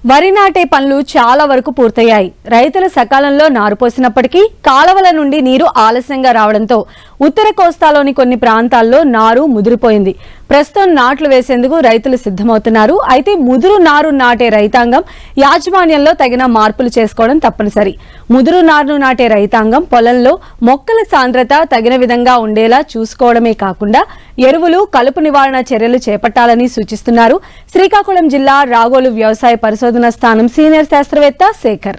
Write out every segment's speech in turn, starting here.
వరి నాటే పనులు చాలా వరకు పూర్తయ్యాయి. రైతులు సకాలంలో నారు పోసినప్పటికీ కాలవల నుండి నీరు ఆలస్యంగా రావడంతో ఉత్తర కోస్తాలోని కొన్ని ప్రాంతాల్లో నారు ముదిరిపోయింది. ప్రస్తుతం నాట్లు వేసేందుకు రైతులు సిద్ధమవుతున్నారు. అయితే ముదురు నారు నాటే రైతాంగం యాజమాన్యంలో తగిన మార్పులు చేసుకోవడం తప్పనిసరి. ముదురు నారును నాటే రైతాంగం పొలంలో మొక్కల సాంద్రత తగిన విధంగా ఉండేలా చూసుకోవడమే కాకుండా ఎరువులు, కలుపు నివారణ చర్యలు చేపట్టాలని సూచిస్తున్నారు శ్రీకాకుళం జిల్లా రాగోలు వ్యవసాయ పరిశోధన స్థానం సీనియర్ శాస్త్రవేత్త శేఖర్.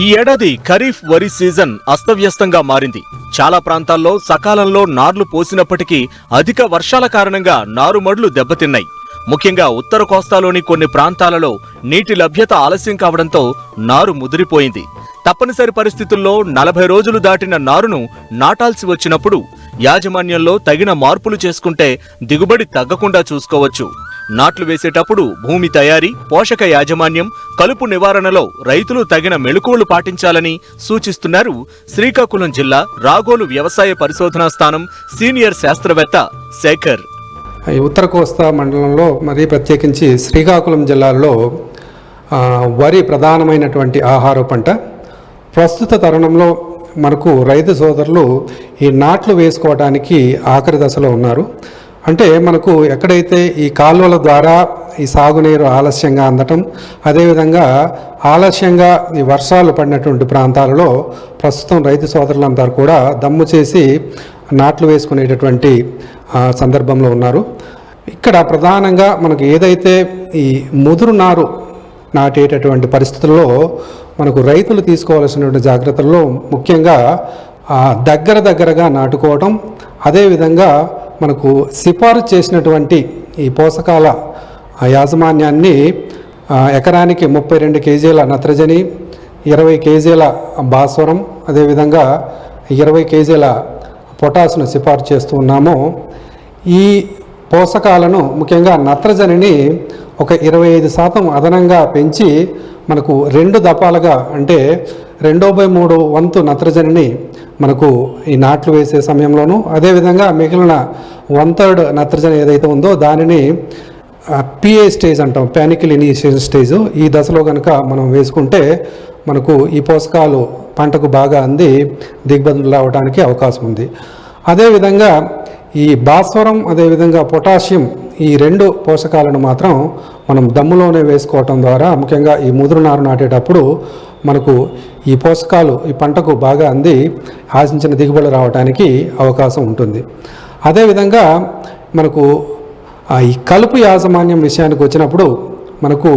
ఈ ఏడాది ఖరీఫ్ వరి సీజన్ అస్తవ్యస్తంగా మారింది. చాలా ప్రాంతాల్లో సకాలంలో నార్లు పోసినప్పటికీ అధిక వర్షాల కారణంగా నారుమడులు దెబ్బతిన్నాయి. ముఖ్యంగా ఉత్తర కోస్తాలోని కొన్ని ప్రాంతాలలో నీటి లభ్యత ఆలస్యం కావడంతో నారు ముదిరిపోయింది. తప్పనిసరి పరిస్థితుల్లో 40 రోజులు దాటిన నారును నాటాల్సి వచ్చినప్పుడు యాజమాన్యంలో తగిన మార్పులు చేసుకుంటే దిగుబడి తగ్గకుండా చూసుకోవచ్చు. నాట్లు వేసేటప్పుడు భూమి తయారీ, పోషక యాజమాన్యం, కలుపు నివారణలో రైతులు తగిన మెళకువలు పాటించాలని సూచిస్తున్నారు శ్రీకాకుళం జిల్లా రాగోలు వ్యవసాయ పరిశోధనా స్థానం సీనియర్ శాస్త్రవేత్త శేఖర్. ఉత్తర కోస్తా మండలంలో మరి ప్రత్యేకించి శ్రీకాకుళం జిల్లాలో వరి ప్రధానమైనటువంటి ఆహార పంట. ప్రస్తుత తరుణంలో మనకు రైతు సోదరులు ఈ నాట్లు వేసుకోవడానికి ఆఖరి దశలో ఉన్నారు. అంటే మనకు ఎక్కడైతే ఈ కాలువల ద్వారా ఈ సాగునీరు ఆలస్యంగా అందటం, అదేవిధంగా ఆలస్యంగా ఈ వర్షాలు పడినటువంటి ప్రాంతాలలో ప్రస్తుతం రైతు సోదరులందరూ కూడా దమ్ము చేసి నాట్లు వేసుకునేటటువంటి సందర్భంలో ఉన్నారు. ఇక్కడ ప్రధానంగా మనకు ఏదైతే ఈ ముదురు నారు నాటేటటువంటి పరిస్థితుల్లో మనకు రైతులు తీసుకోవాల్సినటువంటి జాగ్రత్తల్లో ముఖ్యంగా దగ్గరగా నాటుకోవడం, అదేవిధంగా మనకు సిఫారసు చేసినటువంటి ఈ పోషకాల యాజమాన్యాన్ని ఎకరానికి 32 కేజీల నత్రజని, 20 కేజీల భాస్వరం, అదేవిధంగా 20 కేజీల పొటాసును సిఫారసు చేస్తూ ఉన్నాము. ఈ పోషకాలను ముఖ్యంగా నత్రజనిని ఒక 25% అదనంగా పెంచి మనకు 2 దఫాలుగా అంటే 2/3 వంతు నత్రజనిని మనకు ఈ నాట్లు వేసే సమయంలోనూ, అదేవిధంగా మిగిలిన 1/3 నత్రజని ఏదైతే ఉందో దానిని పిఏ స్టేజ్ అంటాం, ప్యానికల్ ఇనిషియేషన్ స్టేజ్. ఈ దశలో కనుక మనం వేసుకుంటే మనకు ఈ పోషకాలు పంటకు బాగా అంది దిగుబడులు రావడానికి అవకాశం ఉంది. అదేవిధంగా ఈ భాస్వరం, అదేవిధంగా పొటాషియం, ఈ 2 పోషకాలను మాత్రం మనం దమ్ములోనే వేసుకోవటం ద్వారా ముఖ్యంగా ఈ ముదురు నారు నాటేటప్పుడు మనకు ఈ పోషకాలు ఈ పంటకు బాగా అంది ఆశించిన దిగుబడి రావడానికి అవకాశం ఉంటుంది. అదేవిధంగా మనకు ఈ కలుపు యాజమాన్యం విషయానికి వచ్చినప్పుడు మనకు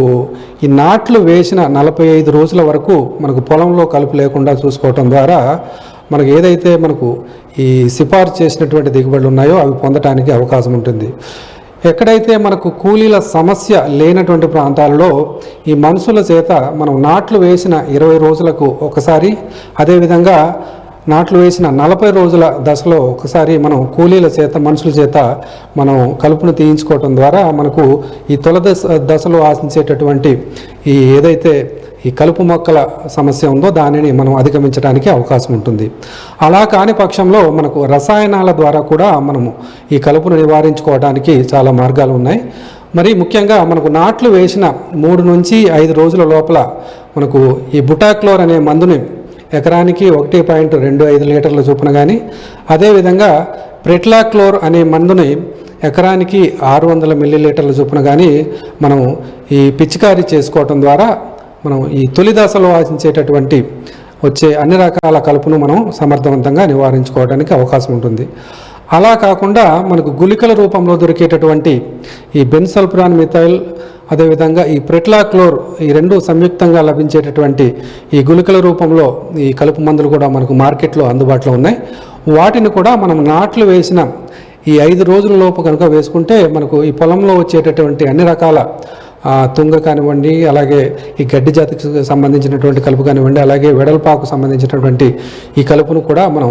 ఈ నాట్లు వేసిన 45 రోజుల వరకు మనకు పొలంలో కలుపు లేకుండా చూసుకోవటం ద్వారా మనకు ఏదైతే మనకు ఈ సిఫార్సు చేసినటువంటి దిగుబడులు ఉన్నాయో అవి పొందడానికి అవకాశం ఉంటుంది. ఎక్కడైతే మనకు కూలీల సమస్య లేనటువంటి ప్రాంతాలలో ఈ మనుషుల చేత మనం నాట్లు వేసిన 20 రోజులకు ఒకసారి, అదేవిధంగా నాట్లు వేసిన 40 రోజుల దశలో ఒకసారి మనం కూలీల చేత, మనుషుల చేత మనం కలుపును తీయించుకోవటం ద్వారా మనకు ఈ తొలి దశలో ఆశించేటటువంటి ఈ ఏదైతే ఈ కలుపు మొక్కల సమస్య ఉందో దానిని మనం అధిగమించడానికి అవకాశం ఉంటుంది. అలా కాని పక్షంలో మనకు రసాయనాల ద్వారా కూడా మనము ఈ కలుపును నివారించుకోవడానికి చాలా మార్గాలు ఉన్నాయి. మరి ముఖ్యంగా మనకు నాట్లు వేసిన 3 నుంచి 5 రోజుల లోపల మనకు ఈ బుటాక్లోర్ అనే మందుని ఎకరానికి 1.25 లీటర్ల చొప్పున కానీ, అదేవిధంగా ప్రెట్లాక్లోర్ అనే మందుని ఎకరానికి 600 మిల్లీలీటర్ల చొప్పున కానీ మనం ఈ పిచికారీ చేసుకోవటం ద్వారా మనం ఈ తొలి దశలో ఆశించేటటువంటి వచ్చే అన్ని రకాల కలుపును మనం సమర్థవంతంగా నివారించుకోవడానికి అవకాశం ఉంటుంది. అలా కాకుండా మనకు గుళికల రూపంలో దొరికేటటువంటి ఈ బెన్సల్ఫ్రాన్ మిథైల్, అదేవిధంగా ఈ ప్రెట్లాక్లోర్, ఈ 2 సంయుక్తంగా లభించేటటువంటి ఈ గుళికల రూపంలో ఈ కలుపు మందులు కూడా మనకు మార్కెట్లో అందుబాటులో ఉన్నాయి. వాటిని కూడా మనం నాట్లు వేసిన ఈ 5 రోజుల లోపు కనుక వేసుకుంటే మనకు ఈ పొలంలో వచ్చేటటువంటి అన్ని రకాల తుంగ కానివ్వండి, అలాగే ఈ గడ్డి జాతికి సంబంధించినటువంటి కలుపు కానివ్వండి, అలాగే వెడల్పాకు సంబంధించినటువంటి ఈ కలుపును కూడా మనం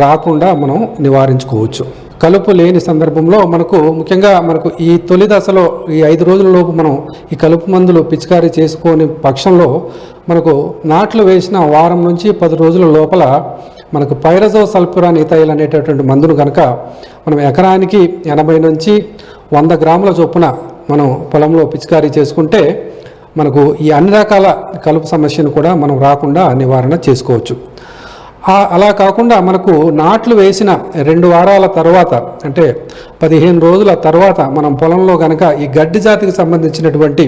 రాకుండా మనం నివారించుకోవచ్చు. కలుపు లేని సందర్భంలో మనకు ముఖ్యంగా మనకు ఈ తొలి దశలో ఈ 5 రోజుల లోపు మనం ఈ కలుపు మందులు పిచికారీ చేసుకోని పక్షంలో మనకు నాట్లు వేసిన వారం నుంచి 10 రోజుల లోపల మనకు పైరజోసల్ఫ్యూరాన్ ఇథైల్ అనేటటువంటి మందును కనుక మనం ఎకరానికి 80 నుంచి 100 గ్రాముల చొప్పున మనం పొలంలో పిచికారీ చేసుకుంటే మనకు ఈ అన్ని రకాల కలుపు సమస్యను కూడా మనం రాకుండా నివారణ చేసుకోవచ్చు. అలా కాకుండా మనకు నాట్లు వేసిన 2 వారాల తర్వాత అంటే 15 రోజుల తర్వాత మనం పొలంలో కనుక ఈ గడ్డి జాతికి సంబంధించినటువంటి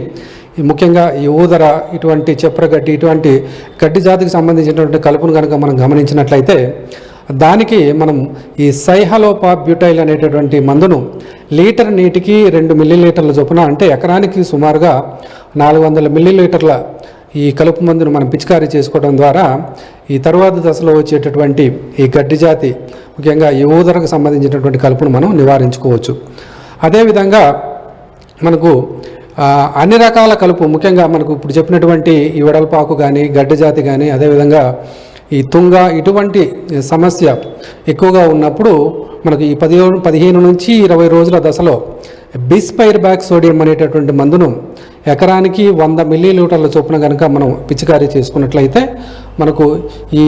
ముఖ్యంగా ఈ ఊదర, ఇటువంటి చెప్రగడ్డి, ఇటువంటి గడ్డి జాతికి సంబంధించినటువంటి కలుపును కనుక మనం గమనించినట్లయితే దానికి మనం ఈ సైహలోపాబ్యూటైల్ అనేటటువంటి మందును లీటర్ నీటికి 2 మిల్లీలీటర్ల చొప్పున అంటే ఎకరానికి సుమారుగా 400 మిల్లీలీటర్ల ఈ కలుపు మందును మనం పిచికారీ చేసుకోవడం ద్వారా ఈ తరువాత దశలో వచ్చేటటువంటి ఈ గడ్డి జాతి ముఖ్యంగా ఈ ఊదరకు సంబంధించినటువంటి కలుపును మనం నివారించుకోవచ్చు. అదేవిధంగా మనకు అన్ని రకాల కలుపు ముఖ్యంగా మనకు ఇప్పుడు చెప్పినటువంటి ఈ వెడల్పాకు కానీ గడ్డి జాతి కానీ అదేవిధంగా ఈ తుంగ ఇటువంటి సమస్య ఎక్కువగా ఉన్నప్పుడు మనకు ఈ 15 నుంచి 20 రోజుల దశలో బిస్పైర్బ్యాక్ సోడియం అనేటటువంటి మందును ఎకరానికి 100 మిల్లీలీటర్ల చొప్పున కనుక మనం పిచికారీ చేసుకున్నట్లయితే మనకు ఈ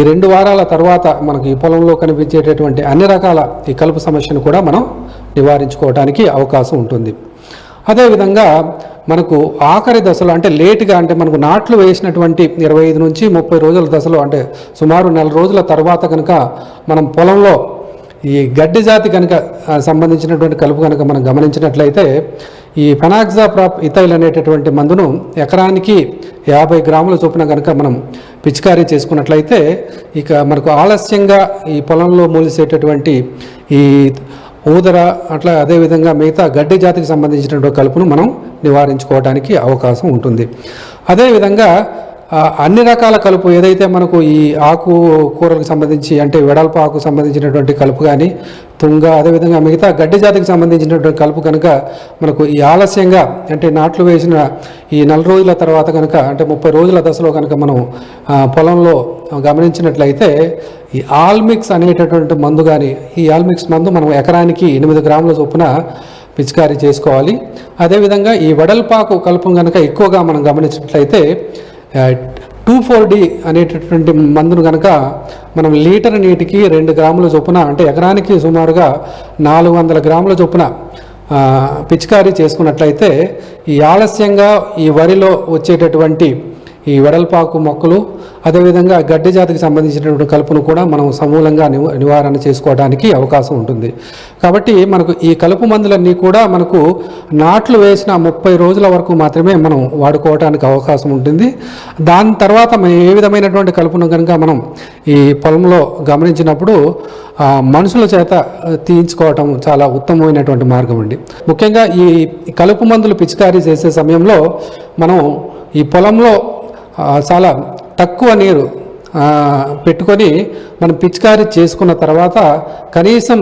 2 వారాల తర్వాత మనకు ఈ పొలంలో కనిపించేటటువంటి అన్ని రకాల ఈ కలుపు సమస్యను కూడా మనం నివారించుకోవడానికి అవకాశం ఉంటుంది. అదేవిధంగా మనకు ఆఖరి దశలో అంటే లేటుగా అంటే మనకు నాట్లు వేసినటువంటి 25 నుంచి 30 రోజుల దశలో అంటే సుమారు 1 రోజుల తర్వాత కనుక మనం పొలంలో ఈ గడ్డి జాతి కనుక సంబంధించినటువంటి కలుపు కనుక మనం గమనించినట్లయితే ఈ ఫెనాక్సాప్రాప్ ఇథైల్ అనేటటువంటి మందును ఎకరానికి 50 గ్రాముల చొప్పున కనుక మనం పిచికారీ చేసుకున్నట్లయితే ఇక మనకు ఆలస్యంగా ఈ పొలంలో మూలిసేటటువంటి ఈ ఊదర అట్లా అదేవిధంగా మిగతా గడ్డి జాతికి సంబంధించినటువంటి కలుపును మనం నివారించుకోవడానికి అవకాశం ఉంటుంది. అదేవిధంగా అన్ని రకాల కలుపు ఏదైతే మనకు ఈ ఆకు కూరలకు సంబంధించి అంటే వెడల్పు ఆకు సంబంధించినటువంటి కలుపు కానీ తుంగ అదేవిధంగా మిగతా గడ్డి జాతికి సంబంధించినటువంటి కలుపు కనుక మనకు ఈ ఆలస్యంగా అంటే నాట్లు వేసిన ఈ 4 రోజుల తర్వాత కనుక అంటే 30 రోజుల దశలో కనుక మనం పొలంలో గమనించినట్లయితే ఈ ఆల్మిక్స్ అనేటటువంటి మందు కానీ ఈ ఆల్మిక్స్ మందు మనం ఎకరానికి 8 గ్రాముల చొప్పున పిచికారీ చేసుకోవాలి. అదేవిధంగా ఈ వెడల్పాకు కలుపును కనుక ఎక్కువగా మనం గమనించినట్లయితే 2,4-D అనేటటువంటి మందును కనుక మనం లీటర్ నీటికి 2 గ్రాముల చొప్పున అంటే ఎకరానికి సుమారుగా 400 గ్రాముల చొప్పున పిచికారీ చేసుకున్నట్లయితే ఈ ఆలస్యంగా ఈ వరిలో వచ్చేటటువంటి ఈ వెడల్పాకు మొక్కలు అదేవిధంగా గడ్డి జాతికి సంబంధించినటువంటి కలుపును కూడా మనం సమూలంగా నివారణ చేసుకోవడానికి అవకాశం ఉంటుంది. కాబట్టి మనకు ఈ కలుపు మందులన్నీ కూడా మనకు నాట్లు వేసిన 30 రోజుల వరకు మాత్రమే మనం వాడుకోవడానికి అవకాశం ఉంటుంది. దాని తర్వాత ఏ విధమైనటువంటి కలుపును కనుక మనం ఈ పొలంలో గమనించినప్పుడు మనుషుల చేత తీయించుకోవటం చాలా ఉత్తమమైనటువంటి మార్గం అండి. ముఖ్యంగా ఈ కలుపు మందులు పిచికారీ చేసే సమయంలో మనం ఈ పొలంలో చాలా తక్కువ నీరు పెట్టుకొని మనం పిచికారీ చేసుకున్న తర్వాత కనీసం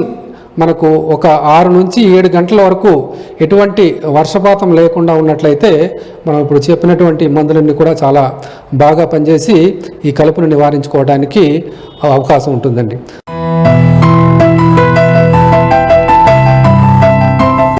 మనకు ఒక 6 నుంచి 7 గంటల వరకు ఎటువంటి వర్షపాతం లేకుండా ఉన్నట్లయితే మనం ఇప్పుడు చెప్పినటువంటి మందులన్నీ కూడా చాలా బాగా పనిచేసి ఈ కలుపును నివారించుకోవడానికి అవకాశం ఉంటుందండి.